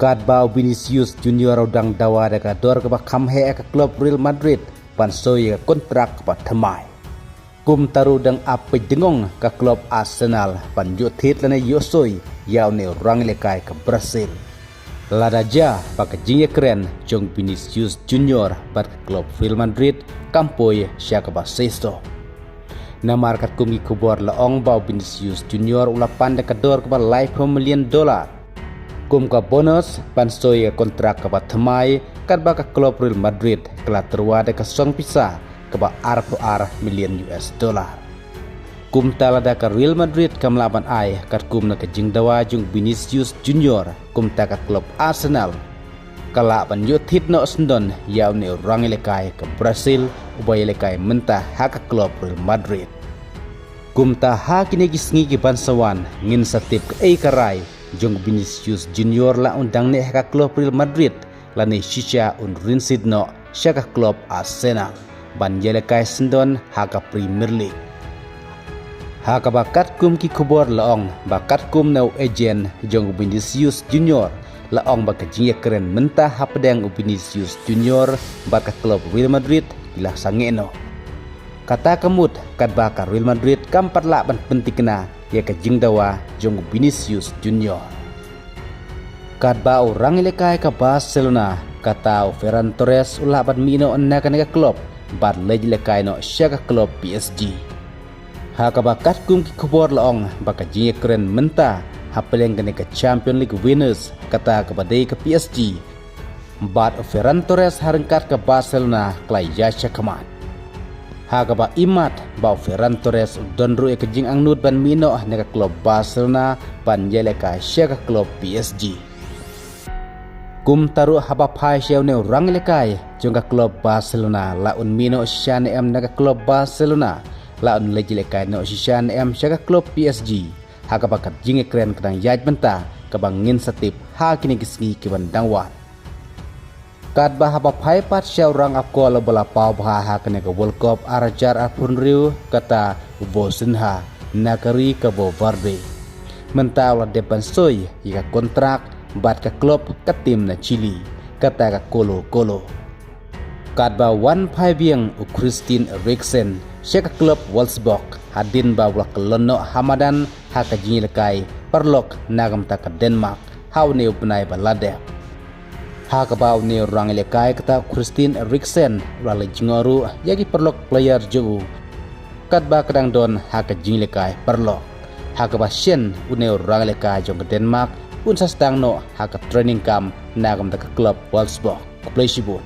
Kadbau Vinicius Junior udang dawa deka dor ke kamhe ke klub Real Madrid pansoi ke kontrak ke thamai. Kum taru dang ape dengong ke klub Arsenal panjut hit lana yosoi yau ne orang lekai ke Brazil. Ladaja pakai jingye keren jong Vinicius Junior bat ke klub Real Madrid kampoi siya ke Basesto. Namar kat kumi kubor laong bau Vinicius Junior ulapan deka dor ke $5 million. Kum ka bonus pansoi kontrak ke thamai kat baka klub Real Madrid kala terwada ke song pisah ke $4 million. Kum talada ke Real Madrid ke melaban ai kat kum na ke jing dawa jung Vinicius Junior kum ta ke klub Arsenal kala panjut hit no sendon yau ne orang lekai ke Brazil ubay lekai mentah hak klub Real Madrid. Kum ta ha kini gisngi ki bansawan ngin satip ke karai jong Vinicius Junior la undang ne ka klub Real Madrid la ne shisha un rinsid no syaka klub Arsenal ban jele kai sendon haka Premier League. Haka bakat kum ki kubor laong bakat kum nau agent jong Vinicius Junior laong baka jingya keren mentah hapedang Vinicius Junior baka klub Real Madrid ilah sangeno. Kata kemut kat baka Real Madrid kampat la ban penting kena ya ke jing dawa jong Vinicius Junior. Kat ba orang lekai ke Barcelona kata Ferran Torres ulah ban mino anna ke klub bat lej lekai no syaka klub PSG. Haka bakat kum ki kubor laong baka jing keren mentah hapeleng kene ke Champions League winners kata kepada ke PSG. Bat Ferran Torres harengkat ke Barcelona klai yasha kamat. Haka ba imat ba Ferran Torres donru ke jing angnut ban mino neka klub Barcelona ban jele ka syaka klub PSG. Kum taru haba pai syau ne orang lekai jongka klub Barcelona laun mino syane em neka klub Barcelona laun leji lekai no syane em syaka klub PSG. Haka bakat jing keren kedang yaj benta kebangin setip ha kini gisgi ke bandangwan. Kat bah haba pai pat syau rang apko bola pau bah ha kene ke World Cup arajar apun riu kata bosenha nakari ke Bovarde. Mentau la depan soy ika kontrak bat ke klub ke tim na Chile kata ke Colo-Colo. Kat bah wan pai biang Christian Eriksen syaka klub Wolfsburg hadin ba wala kelono Hamadan haka jing lekai perlok nagam ta ke Denmark hau ne upnai balade. Haka bau ne orang lekai kata Christian Eriksen wala jingoru yagi perlok player jauh. Kat ba kadang don haka jing lekai perlok. Haka ba shen une orang lekai jong ke Denmark un sastang no haka training camp nagam ta ke klub Wolfsburg. Play sibun.